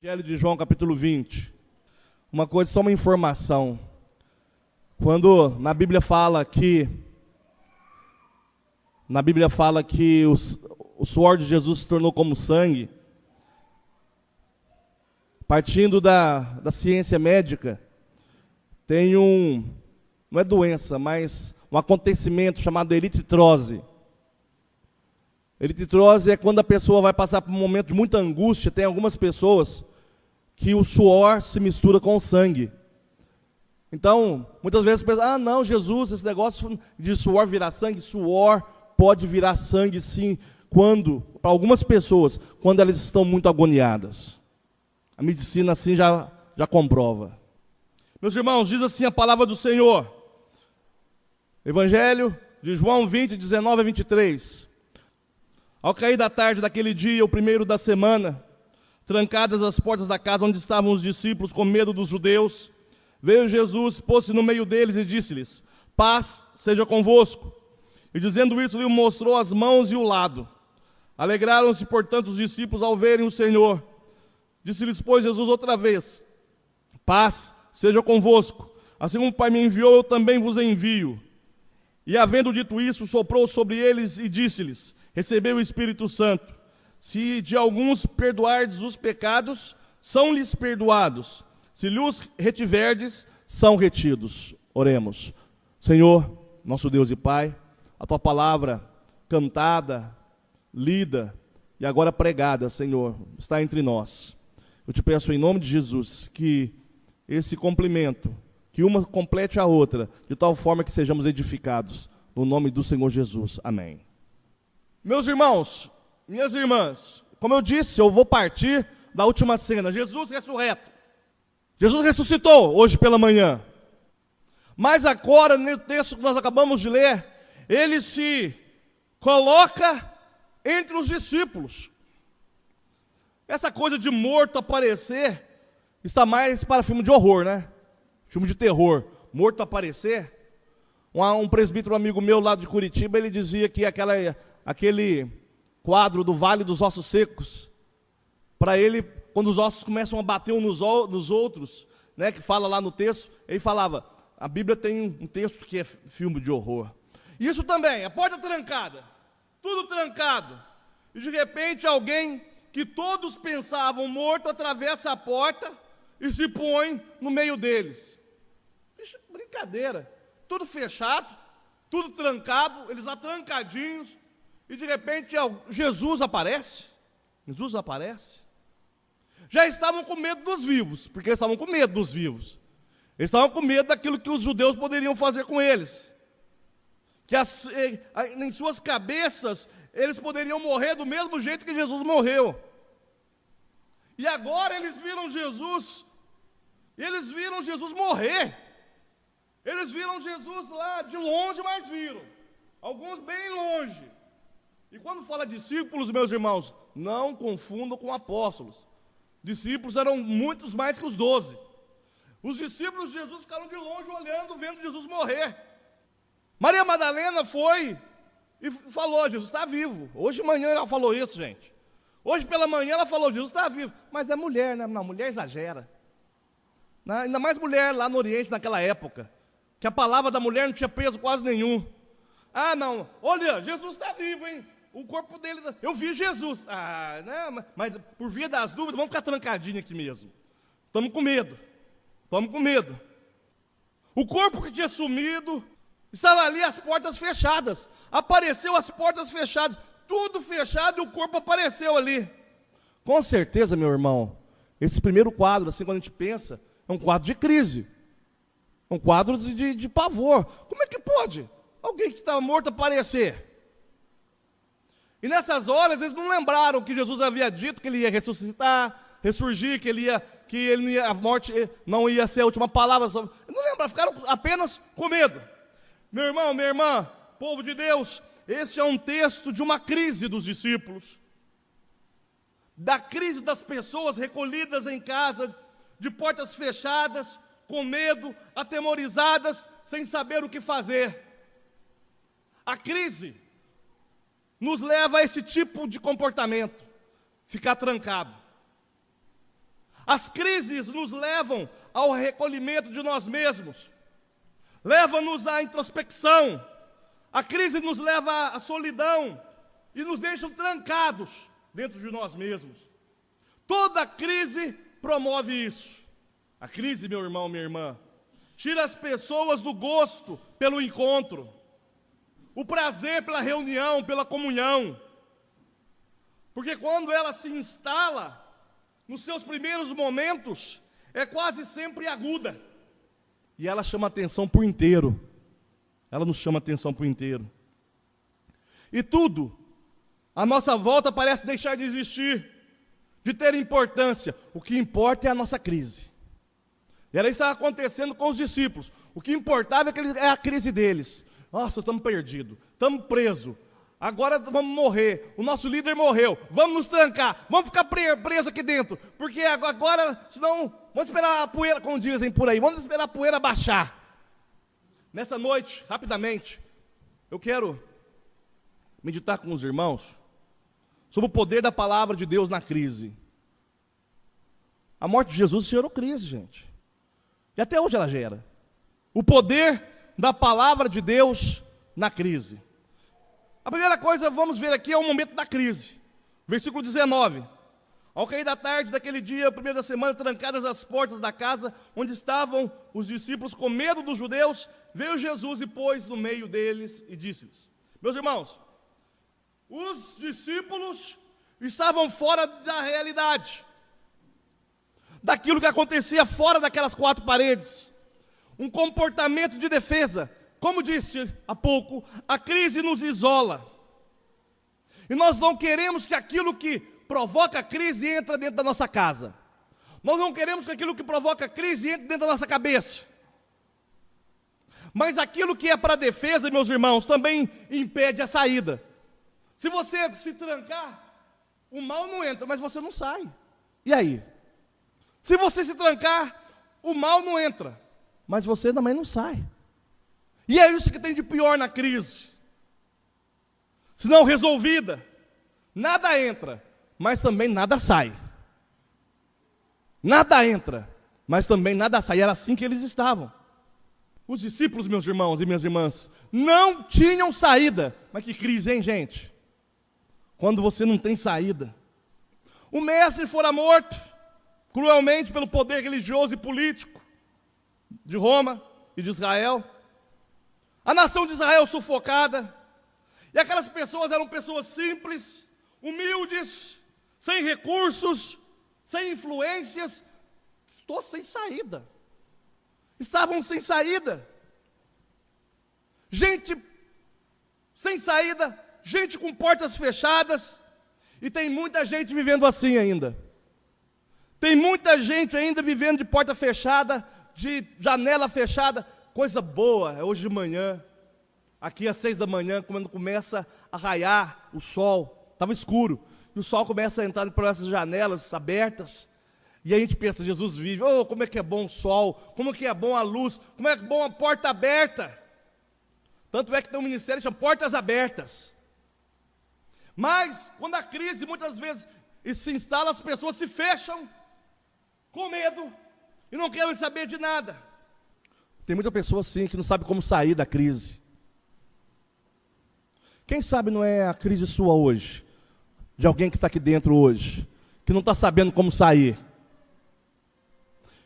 Evangelho de João, capítulo 20. Uma coisa, só uma informação. Quando na Bíblia fala que o suor de Jesus se tornou como sangue, partindo da ciência médica, tem não é doença, mas um acontecimento chamado eritrose. Eritrose é quando a pessoa vai passar por um momento de muita angústia. Tem algumas pessoas que o suor se mistura com o sangue. Então, muitas vezes pensa, não, Jesus, esse negócio de suor virar sangue, suor pode virar sangue sim, para algumas pessoas, quando elas estão muito agoniadas. A medicina assim já comprova. Meus irmãos, diz assim a palavra do Senhor. Evangelho de João 20, 19 a 23. Ao cair da tarde daquele dia, o primeiro da semana, trancadas as portas da casa onde estavam os discípulos com medo dos judeus, veio Jesus, pôs-se no meio deles e disse-lhes: paz seja convosco. E dizendo isso, lhe mostrou as mãos e o lado. Alegraram-se, portanto, os discípulos ao verem o Senhor. Disse-lhes, pois, Jesus outra vez: paz seja convosco. Assim como o Pai me enviou, eu também vos envio. E havendo dito isso, soprou sobre eles e disse-lhes: recebei o Espírito Santo. Se de alguns perdoardes os pecados, são-lhes perdoados. Se lhes retiverdes, são retidos. Oremos. Senhor, nosso Deus e Pai, a Tua palavra cantada, lida e agora pregada, Senhor, está entre nós. Eu te peço em nome de Jesus que esse complemento, que uma complete a outra, de tal forma que sejamos edificados. No nome do Senhor Jesus. Amém. Meus irmãos, minhas irmãs, como eu disse, eu vou partir da última cena. Jesus ressurreto. Jesus ressuscitou hoje pela manhã. Mas agora, no texto que nós acabamos de ler, ele se coloca entre os discípulos. Essa coisa de morto aparecer está mais para filme de horror, né? Filme de terror. Morto aparecer. Um presbítero amigo meu lá de Curitiba, ele dizia que aquele quadro do Vale dos Ossos Secos, para ele, quando os ossos começam a bater uns nos outros, né, que fala lá no texto, ele falava, a Bíblia tem um texto que é filme de horror. Isso também, a porta trancada, tudo trancado, e de repente alguém que todos pensavam morto atravessa a porta e se põe no meio deles. Brincadeira, tudo fechado, tudo trancado, eles lá trancadinhos, e de repente Jesus aparece. Jesus aparece. Já estavam com medo dos vivos, porque eles estavam com medo dos vivos. Eles estavam com medo daquilo que os judeus poderiam fazer com eles. Que em suas cabeças, eles poderiam morrer do mesmo jeito que Jesus morreu. E agora eles viram Jesus morrer. Eles viram Jesus lá de longe, mas viram. Alguns bem longe. E quando fala discípulos, meus irmãos, não confundam com apóstolos. Discípulos eram muitos mais que os 12. Os discípulos de Jesus ficaram de longe olhando, vendo Jesus morrer. Maria Madalena foi e falou, Jesus está vivo. Hoje de manhã ela falou isso, gente. Hoje pela manhã ela falou, Jesus está vivo. Mas é mulher, né? Não, mulher exagera. Ainda mais mulher lá no Oriente naquela época, que a palavra da mulher não tinha peso quase nenhum. Não, olha, Jesus está vivo, hein? O corpo dele, eu vi Jesus. Né? Mas por via das dúvidas, vamos ficar trancadinhos aqui mesmo. Estamos com medo. O corpo que tinha sumido, estava ali as portas fechadas. Apareceu as portas fechadas, tudo fechado e o corpo apareceu ali. Com certeza, meu irmão, esse primeiro quadro, assim, quando a gente pensa, é um quadro de crise. Um quadro de pavor. Como é que pode alguém que estava morto aparecer? E nessas horas eles não lembraram que Jesus havia dito que ele ia ressuscitar, ressurgir, que a morte não ia ser a última palavra. Não lembraram, ficaram apenas com medo. Meu irmão, minha irmã, povo de Deus, este é um texto de uma crise dos discípulos. Da crise das pessoas recolhidas em casa, de portas fechadas, com medo, atemorizadas, sem saber o que fazer. A crise nos leva a esse tipo de comportamento, ficar trancado. As crises nos levam ao recolhimento de nós mesmos, levam-nos à introspecção. A crise nos leva à solidão e nos deixam trancados dentro de nós mesmos. Toda crise promove isso. A crise, meu irmão, minha irmã, tira as pessoas do gosto pelo encontro, o prazer pela reunião, pela comunhão. Porque quando ela se instala, nos seus primeiros momentos, é quase sempre aguda. E ela chama atenção por inteiro. Ela nos chama atenção por inteiro. E tudo, à nossa volta, parece deixar de existir, de ter importância. O que importa é a nossa crise. E era isso que estava acontecendo com os discípulos. O que importava é a crise deles. Nossa, estamos perdidos, estamos presos. Agora vamos morrer, o nosso líder morreu, vamos nos trancar, vamos ficar presos aqui dentro, porque agora, senão, vamos esperar a poeira, como dizem por aí, vamos esperar a poeira baixar. Nessa noite, rapidamente, eu quero meditar com os irmãos sobre o poder da palavra de Deus na crise. A morte de Jesus gerou crise, gente, e até hoje ela gera. O poder da palavra de Deus na crise. A primeira coisa, vamos ver aqui, é o momento da crise. Versículo 19. Ao cair da tarde daquele dia, primeiro da semana, trancadas as portas da casa onde estavam os discípulos com medo dos judeus, veio Jesus e pôs no meio deles e disse-lhes: meus irmãos, os discípulos estavam fora da realidade, daquilo que acontecia fora daquelas quatro paredes. Um comportamento de defesa. Como disse há pouco, a crise nos isola. E nós não queremos que aquilo que provoca a crise entre dentro da nossa casa. Nós não queremos que aquilo que provoca a crise entre dentro da nossa cabeça. Mas aquilo que é para defesa, meus irmãos, também impede a saída. Se você se trancar, o mal não entra, mas você não sai. E aí? Se você se trancar, o mal não entra, mas você também não sai. E é isso que tem de pior na crise. Se não resolvida, nada entra, mas também nada sai. Nada entra, mas também nada sai. Era assim que eles estavam. Os discípulos, meus irmãos e minhas irmãs, não tinham saída. Mas que crise, hein, gente? Quando você não tem saída. O mestre fora morto, cruelmente, pelo poder religioso e político de Roma e de Israel. A nação de Israel sufocada, e aquelas pessoas eram pessoas simples, humildes, sem recursos, sem influências, estou sem saída. Estavam sem saída. Gente sem saída, gente com portas fechadas, e tem muita gente vivendo assim ainda. Tem muita gente ainda vivendo de porta fechada, de janela fechada. Coisa boa, é hoje de manhã, aqui às 6 da manhã, quando começa a raiar o sol, estava escuro, e o sol começa a entrar por essas janelas abertas, e a gente pensa, Jesus vive, oh, como é que é bom o sol, como que é bom a luz, como é que é bom a porta aberta. Tanto é que tem um ministério que chama Portas Abertas. Mas, quando a crise muitas vezes se instala, as pessoas se fecham, com medo, e não querem saber de nada. Tem muita pessoa assim que não sabe como sair da crise. Quem sabe não é a crise sua hoje, de alguém que está aqui dentro hoje, que não está sabendo como sair.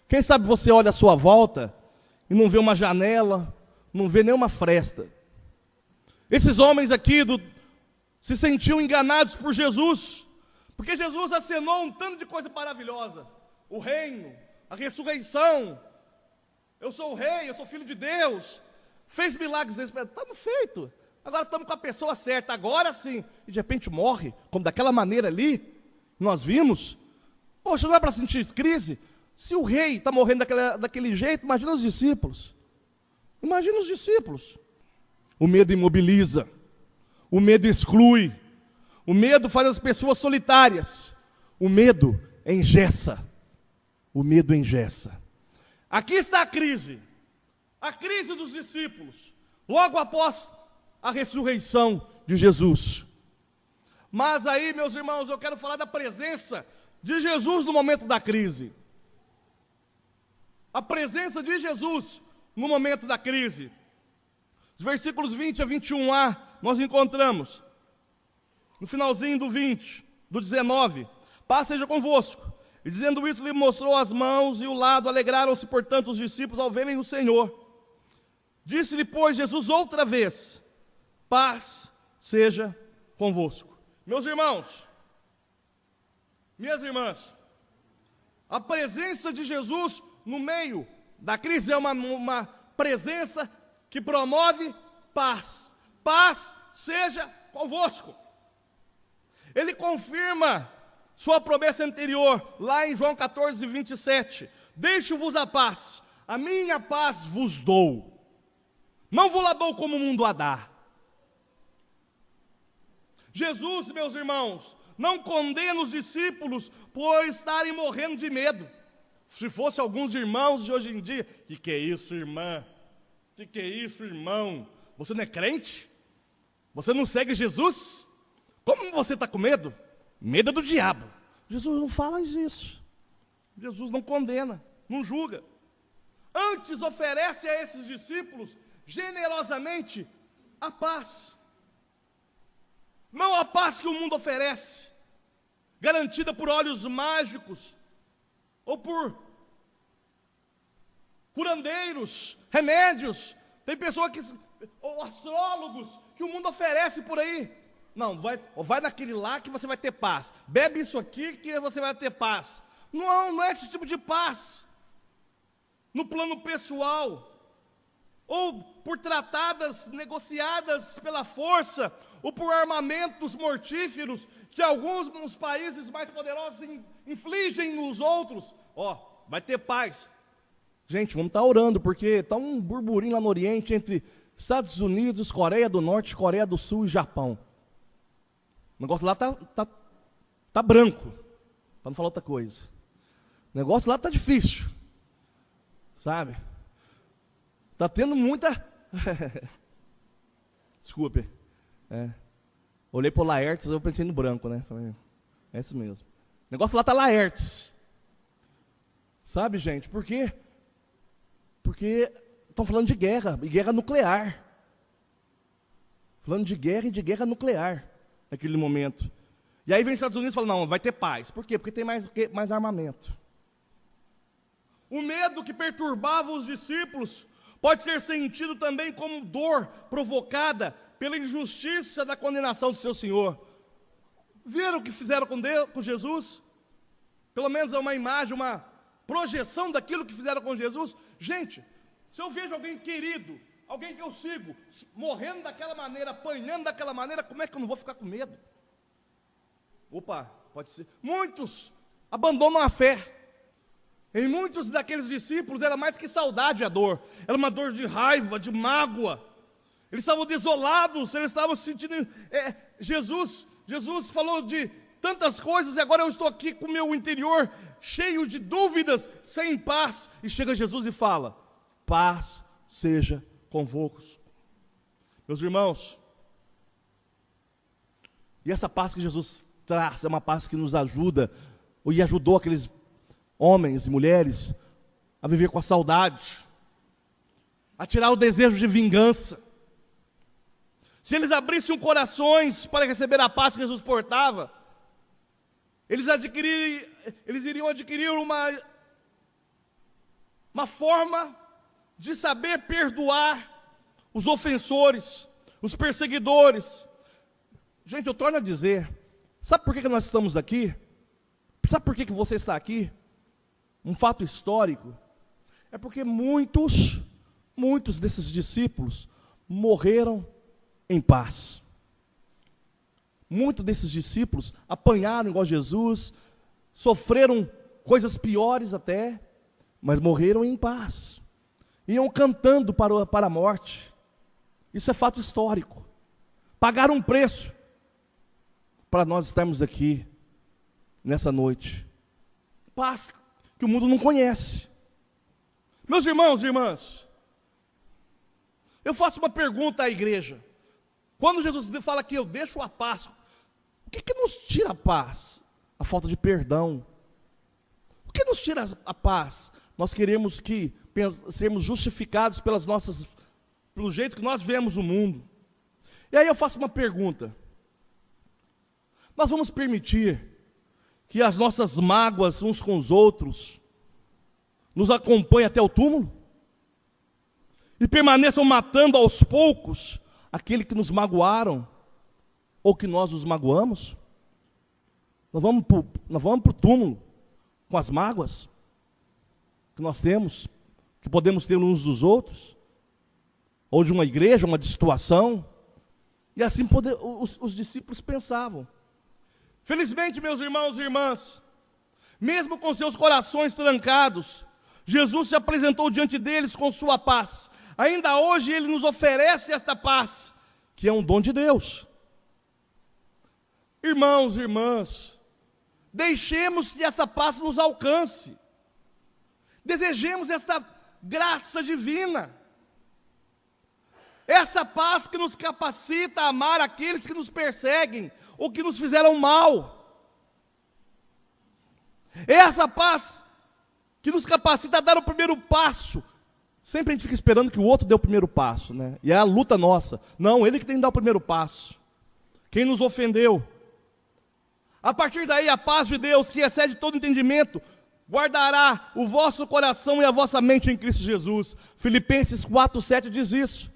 Quem sabe você olha à sua volta e não vê uma janela, não vê nenhuma fresta. Esses homens aqui se sentiam enganados por Jesus, porque Jesus acenou um tanto de coisa maravilhosa. O reino, a ressurreição, eu sou o rei, eu sou filho de Deus, fez milagres, estamos feitos, agora estamos com a pessoa certa, agora sim, e de repente morre, como daquela maneira ali, nós vimos. Poxa, não é para sentir crise? Se o rei está morrendo daquele jeito, imagina os discípulos. Imagina os discípulos. O medo imobiliza, o medo exclui, o medo faz as pessoas solitárias, o medo engessa, o medo engessa. Aqui está a crise dos discípulos, logo após a ressurreição de Jesus. Mas aí, meus irmãos, eu quero falar da presença de Jesus no momento da crise. a presença de Jesus no momento da crise. Os versículos 20 a 21a, nós encontramos, no finalzinho do 20, do 19, paz seja convosco. E dizendo isso, lhe mostrou as mãos e o lado. Alegraram-se, portanto, os discípulos ao verem o Senhor. Disse-lhe, pois, Jesus outra vez, paz seja convosco. Meus irmãos, minhas irmãs, a presença de Jesus no meio da crise é uma presença que promove paz. Paz seja convosco. Ele confirma sua promessa anterior, lá em João 14, 27. Deixo-vos a paz, a minha paz vos dou. Não vos la dou como o mundo a dá. Jesus, meus irmãos, não condena os discípulos por estarem morrendo de medo. Se fosse alguns irmãos de hoje em dia, que é isso, irmã? Que é isso, irmão? Você não é crente? Você não segue Jesus? Como você está com medo? Medo do diabo. Jesus não fala isso. Jesus não condena, não julga. Antes oferece a esses discípulos generosamente a paz. Não a paz que o mundo oferece, garantida por olhos mágicos, ou por curandeiros, remédios. Tem pessoas ou astrólogos, que o mundo oferece por aí. Não, vai naquele lá que você vai ter paz. Bebe isso aqui que você vai ter paz. Não é esse tipo de paz. No plano pessoal, ou por tratadas negociadas pela força, ou por armamentos mortíferos que alguns nos países mais poderosos infligem nos outros. Vai ter paz. Gente, vamos estar orando, porque está um burburinho lá no Oriente entre Estados Unidos, Coreia do Norte, Coreia do Sul e Japão. O negócio lá tá branco, para não falar outra coisa. O negócio lá tá difícil, sabe? Tá tendo muita... Desculpe. Olhei para o Laertes, eu pensei no branco, né? Falei, é isso mesmo. O negócio lá tá Laertes. Sabe, gente, por quê? Porque estão falando de guerra, e guerra nuclear. Falando de guerra e de guerra nuclear. Naquele momento. E aí vem os Estados Unidos e fala, não, vai ter paz. Por quê? Porque tem mais armamento. O medo que perturbava os discípulos pode ser sentido também como dor provocada pela injustiça da condenação do seu Senhor. Viram o que fizeram com Jesus? Pelo menos é uma imagem, uma projeção daquilo que fizeram com Jesus. Gente, se eu vejo alguém querido, alguém que eu sigo, morrendo daquela maneira, apanhando daquela maneira, como é que eu não vou ficar com medo? Opa, pode ser. Muitos abandonam a fé. Em muitos daqueles discípulos era mais que saudade a dor. Era uma dor de raiva, de mágoa. Eles estavam desolados, eles estavam se sentindo... Jesus falou de tantas coisas e agora eu estou aqui com o meu interior cheio de dúvidas, sem paz. E chega Jesus e fala, paz seja convosco. Meus irmãos, e essa paz que Jesus traz é uma paz que nos ajuda, e ajudou aqueles homens e mulheres a viver com a saudade, a tirar o desejo de vingança. Se eles abrissem corações para receber a paz que Jesus portava, eles iriam adquirir uma forma de saber perdoar os ofensores, os perseguidores. Gente, eu torno a dizer, sabe por que nós estamos aqui? Sabe por que você está aqui? Um fato histórico, é porque muitos desses discípulos morreram em paz. Muitos desses discípulos apanharam igual Jesus, sofreram coisas piores até, mas morreram em paz. Iam cantando para a morte. Isso é fato histórico. Pagaram um preço para nós estarmos aqui nessa noite. Paz que o mundo não conhece. Meus irmãos e irmãs, eu faço uma pergunta à igreja. Quando Jesus fala que eu deixo a paz, o que nos tira a paz? A falta de perdão. O que nos tira a paz? nós queremos sermos justificados pelo jeito que nós vemos o mundo. E aí eu faço uma pergunta: nós vamos permitir que as nossas mágoas uns com os outros nos acompanhem até o túmulo? E permaneçam matando aos poucos aquele que nos magoaram, ou que nós os magoamos? Nós vamos para o túmulo com as mágoas que nós temos, que podemos ter uns dos outros, ou de uma igreja, uma situação. E assim os discípulos pensavam. Felizmente, meus irmãos e irmãs, mesmo com seus corações trancados, Jesus se apresentou diante deles com sua paz. Ainda hoje Ele nos oferece esta paz, que é um dom de Deus. Irmãos e irmãs, deixemos que essa paz nos alcance. Desejemos esta graça divina. Essa paz que nos capacita a amar aqueles que nos perseguem ou que nos fizeram mal. Essa paz que nos capacita a dar o primeiro passo. Sempre a gente fica esperando que o outro dê o primeiro passo, né? E é a luta nossa. Não, ele que tem que dar o primeiro passo. Quem nos ofendeu. A partir daí, a paz de Deus, que excede todo entendimento, guardará o vosso coração e a vossa mente em Cristo Jesus. Filipenses 4:7 diz isso.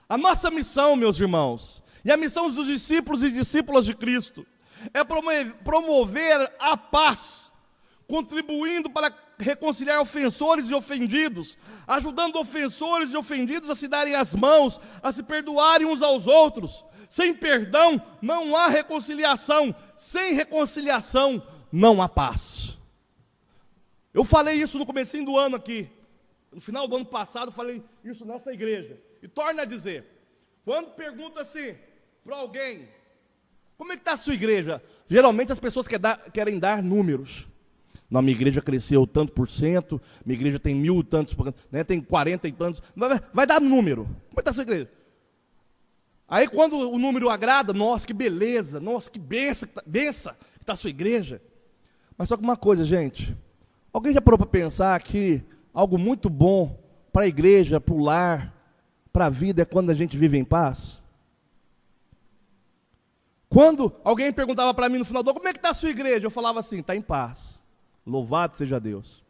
A nossa missão, meus irmãos, e a missão dos discípulos e discípulas de Cristo, é promover a paz, contribuindo para reconciliar ofensores e ofendidos, ajudando ofensores e ofendidos a se darem as mãos, a se perdoarem uns aos outros. Sem perdão não há reconciliação, sem reconciliação não há paz. Eu falei isso no comecinho do ano aqui, no final do ano passado, falei isso nessa igreja. E torno a dizer, quando pergunta assim para alguém, como é que está a sua igreja? Geralmente as pessoas querem dar números. Não, minha igreja cresceu tanto por cento, minha igreja tem 1000 e tantos, né, tem 40 e tantos, vai dar número. Como é que está a sua igreja? Aí quando o número agrada, nossa, que beleza, nossa, que benção que está a sua igreja. Mas só que uma coisa, gente, alguém já parou para pensar que algo muito bom para a igreja, para o lar, para a vida é quando a gente vive em paz? Quando alguém perguntava para mim no final do ano, como é que está a sua igreja? Eu falava assim, está em paz. Louvado seja Deus.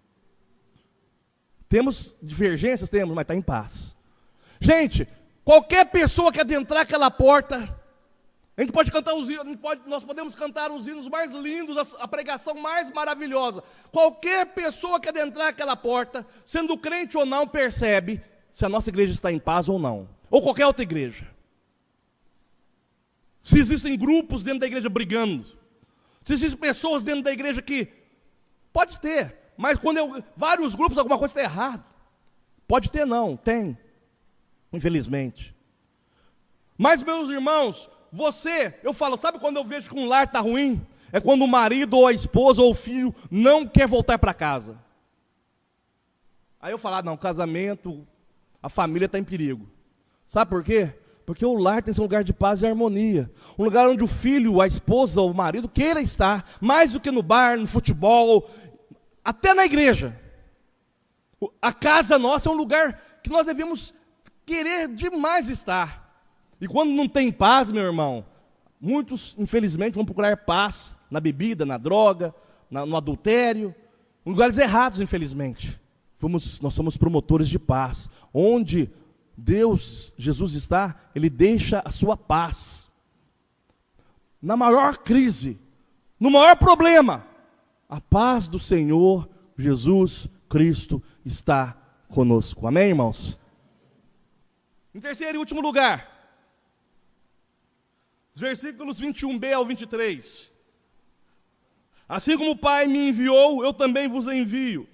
Temos divergências? Temos, mas está em paz. Gente, qualquer pessoa que adentrar aquela porta, a gente pode cantar nós podemos cantar os hinos mais lindos, a pregação mais maravilhosa. Qualquer pessoa que adentrar aquela porta, sendo crente ou não, percebe se a nossa igreja está em paz ou não. Ou qualquer outra igreja. Se existem grupos dentro da igreja brigando. Se existem pessoas dentro da igreja que... Pode ter, mas quando vários grupos, alguma coisa está errada. Pode ter não, tem. Infelizmente. Mas, meus irmãos, eu falo, sabe quando eu vejo que um lar está ruim? É quando o marido, ou a esposa, ou o filho não quer voltar para casa. Aí eu falo, não, casamento, a família está em perigo. Sabe por quê? Porque o lar tem que ser um lugar de paz e harmonia. Um lugar onde o filho, a esposa, o marido queira estar, mais do que no bar, no futebol, até na igreja. A casa nossa é um lugar que nós devemos querer demais estar. E quando não tem paz, meu irmão, muitos, infelizmente, vão procurar paz na bebida, na droga, no adultério, em lugares errados, infelizmente. Nós somos promotores de paz. Onde Jesus está, Ele deixa a sua paz. Na maior crise, no maior problema, a paz do Senhor Jesus Cristo está conosco. Amém, irmãos? Em terceiro e último lugar, os versículos 21b ao 23. Assim como o Pai me enviou, eu também vos envio.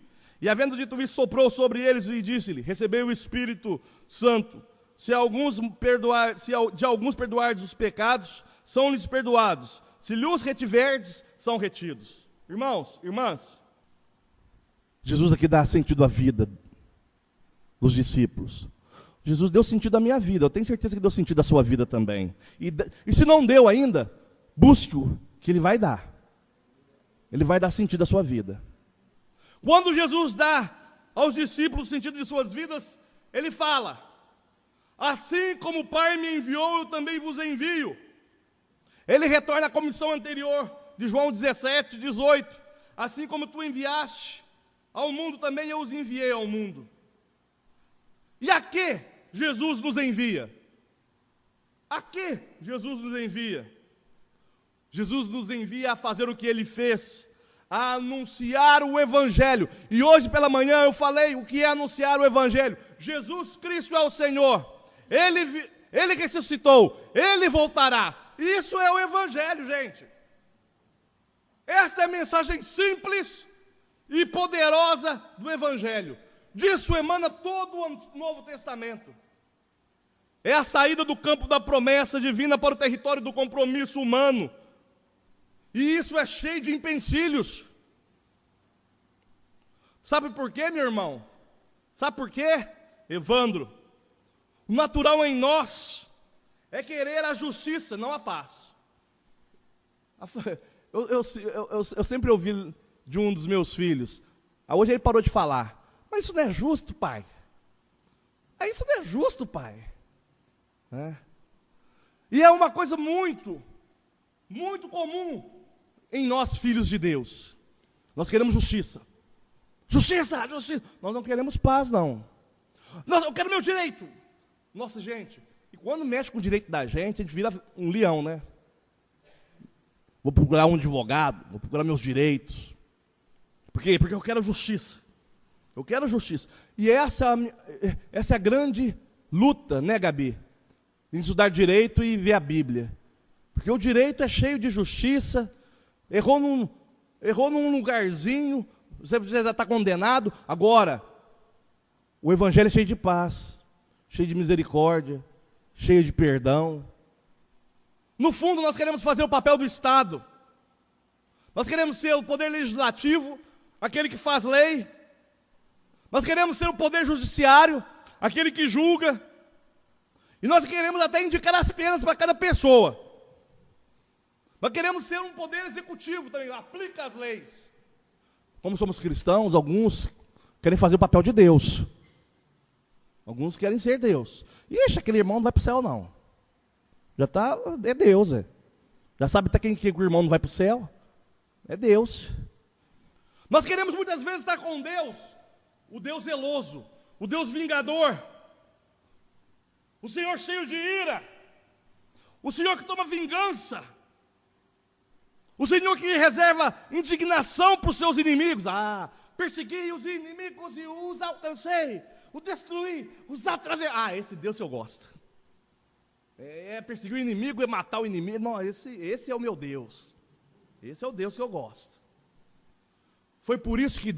E havendo dito isso, soprou sobre eles e disse-lhe, recebei o Espírito Santo. Se de alguns perdoardes os pecados, são-lhes perdoados. Se lhes retiverdes, são retidos. Irmãos, irmãs, Jesus aqui dá sentido à vida dos discípulos. Jesus deu sentido à minha vida, eu tenho certeza que deu sentido à sua vida também. E se não deu ainda, busque-o, que Ele vai dar. Ele vai dar sentido à sua vida. Quando Jesus dá aos discípulos o sentido de suas vidas, ele fala: assim como o Pai me enviou, eu também vos envio. Ele retorna à comissão anterior de João 17, 18. Assim como tu enviaste ao mundo, também eu os enviei ao mundo. E a que Jesus nos envia? A que Jesus nos envia? Jesus nos envia a fazer o que ele fez, a anunciar o Evangelho. E hoje pela manhã eu falei o que é anunciar o Evangelho. Jesus Cristo é o Senhor. Ele ressuscitou, Ele voltará. Isso é o Evangelho, gente. Essa é a mensagem simples e poderosa do Evangelho. Disso emana todo o Novo Testamento. É a saída do campo da promessa divina para o território do compromisso humano. E isso é cheio de empecilhos. Sabe por quê, meu irmão? Sabe por quê, Evandro? O natural em nós é querer a justiça, não a paz. Eu sempre ouvi de um dos meus filhos, hoje ele parou de falar: mas isso não é justo, pai. Isso não é justo, pai. E é uma coisa muito comum em nós, filhos de Deus. Nós queremos justiça. Justiça, justiça. Nós não queremos paz, não. Eu quero meu direito. Nossa, gente, e quando mexe com o direito da gente, a gente vira um leão, né? Vou procurar um advogado, vou procurar meus direitos. Por quê? Porque eu quero justiça. Eu quero justiça. E essa é a grande luta, né, Gabi? Em estudar direito e ver a Bíblia. Porque o direito é cheio de justiça. Errou num lugarzinho, você já está condenado. Agora, o Evangelho é cheio de paz, cheio de misericórdia, cheio de perdão. No fundo, nós queremos fazer o papel do Estado. Nós queremos ser o poder legislativo, aquele que faz lei. Nós queremos ser o poder judiciário, aquele que julga. E nós queremos até indicar as penas para cada pessoa. Nós queremos ser um poder executivo também, aplica as leis. Como somos cristãos, alguns querem fazer o papel de Deus. Alguns querem ser Deus. Ixi, aquele irmão não vai para o céu, não. É Deus, Já sabe até quem que o irmão não vai para o céu? É Deus. Nós queremos muitas vezes estar com Deus, o Deus zeloso, o Deus vingador, o Senhor cheio de ira, o Senhor que toma vingança, o Senhor que reserva indignação para os seus inimigos. Persegui os inimigos e os alcancei, os destruí, os atravessei. Esse Deus que eu gosto. Perseguir o inimigo, é matar o inimigo. Não, esse é o meu Deus. Esse é o Deus que eu gosto. Foi por isso que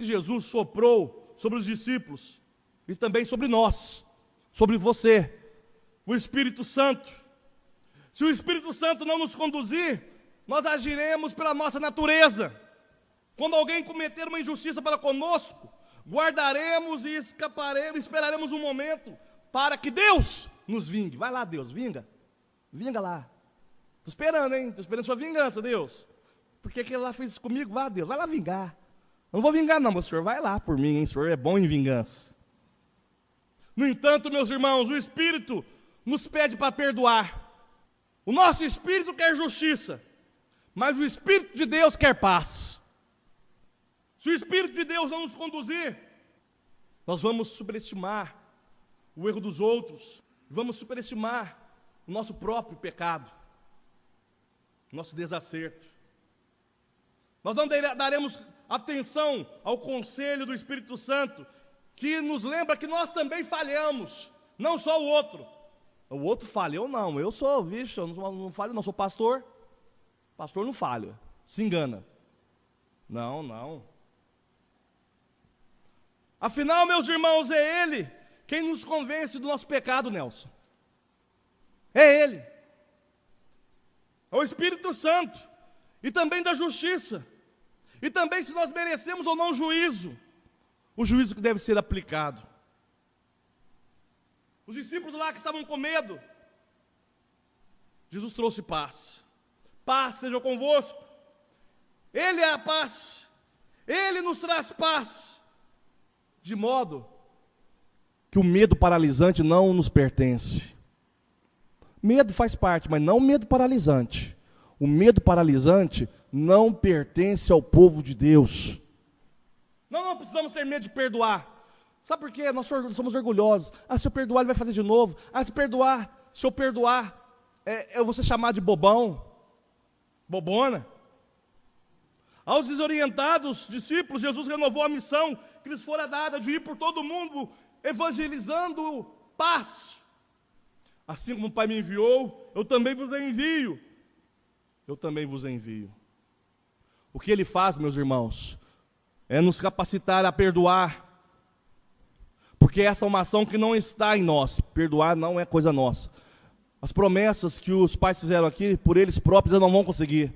Jesus soprou sobre os discípulos, e também sobre nós, sobre você, o Espírito Santo. Se o Espírito Santo não nos conduzir, nós agiremos pela nossa natureza. Quando alguém cometer uma injustiça para conosco, guardaremos e escaparemos, esperaremos um momento para que Deus nos vingue. Vai lá, Deus, vinga. Vinga lá. Estou esperando, hein? Estou esperando sua vingança, Deus. Porque aquele lá fez isso comigo? Vá, Deus, vai lá vingar. Eu não vou vingar não, mas o Senhor vai lá por mim, hein? O Senhor é bom em vingança. No entanto, meus irmãos, o Espírito nos pede para perdoar. O nosso Espírito quer justiça, mas o Espírito de Deus quer paz. Se o Espírito de Deus não nos conduzir, nós vamos superestimar o erro dos outros, vamos superestimar o nosso próprio pecado, o nosso desacerto. Nós não daremos atenção ao conselho do Espírito Santo, que nos lembra que nós também falhamos, não só o outro. O outro falha, eu não, eu sou, eu não falho, não, sou pastor. Pastor não falha, se engana. Não. Afinal, meus irmãos, é Ele quem nos convence do nosso pecado, Nelson. É Ele. É o Espírito Santo. E também da justiça. E também se nós merecemos ou não juízo. O juízo que deve ser aplicado. Os discípulos lá que estavam com medo, Jesus trouxe paz. Paz seja convosco. Ele é a paz. Ele nos traz paz. De modo que o medo paralisante não nos pertence. Medo faz parte, mas não o medo paralisante. O medo paralisante não pertence ao povo de Deus. Não precisamos ter medo de perdoar. Sabe por quê? Nós somos orgulhosos. Se eu perdoar, ele vai fazer de novo. Se eu perdoar, eu vou ser chamado de bobão, bobona. Aos desorientados discípulos, Jesus renovou a missão que lhes fora dada de ir por todo mundo, evangelizando paz. Assim como o Pai me enviou, eu também vos envio. Eu também vos envio. O que Ele faz, meus irmãos, é nos capacitar a perdoar. Porque essa é uma ação que não está em nós. Perdoar não é coisa nossa. As promessas que os pais fizeram aqui, por eles próprios, eles não vão conseguir.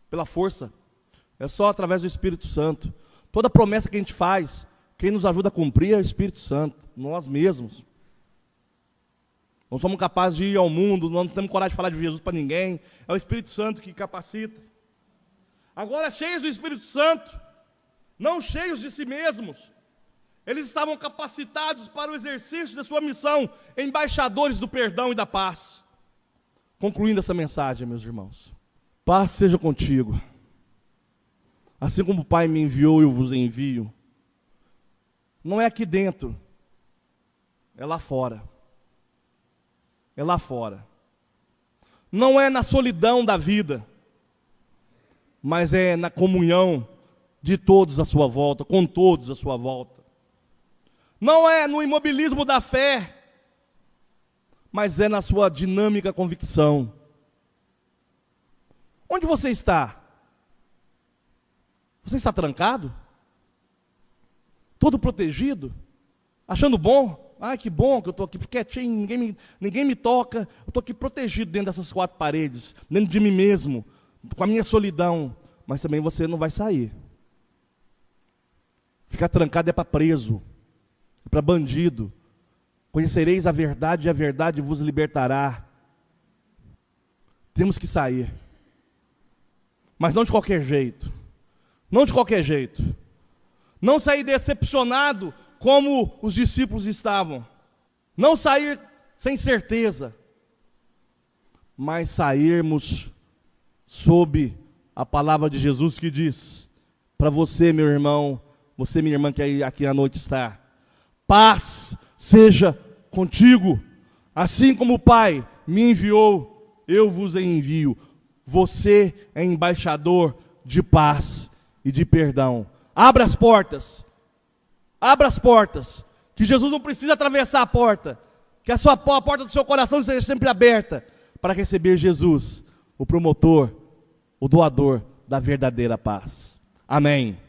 Pela força. É só através do Espírito Santo. Toda promessa que a gente faz, quem nos ajuda a cumprir é o Espírito Santo. Nós mesmos. Não somos capazes de ir ao mundo, não temos coragem de falar de Jesus para ninguém. É o Espírito Santo que capacita. Agora, cheios do Espírito Santo, não cheios de si mesmos, eles estavam capacitados para o exercício da sua missão, embaixadores do perdão e da paz. Concluindo essa mensagem, meus irmãos, paz seja contigo. Assim como o Pai me enviou, eu vos envio. Não é aqui dentro, é lá fora. É lá fora. Não é na solidão da vida, mas é na comunhão de todos à sua volta, com todos à sua volta. Não é no imobilismo da fé, mas é na sua dinâmica convicção. Onde você está? Você está trancado? Todo protegido? Achando bom? Que bom que eu estou aqui quietinho, ninguém me toca. Eu estou aqui protegido dentro dessas quatro paredes, dentro de mim mesmo, com a minha solidão. Mas também você não vai sair. Ficar trancado é para preso, é para bandido. Conhecereis a verdade e a verdade vos libertará. Temos que sair. Mas não de qualquer jeito. Não de qualquer jeito. Não sair decepcionado como os discípulos estavam. Não sair sem certeza. Mas sairmos sob a palavra de Jesus que diz, para você, meu irmão, você, minha irmã, que aqui à noite está, paz seja contigo, assim como o Pai me enviou, eu vos envio. Você é embaixador de paz e de perdão. Abra as portas, que Jesus não precisa atravessar a porta, que a porta do seu coração seja sempre aberta, para receber Jesus, o promotor, o doador da verdadeira paz. Amém.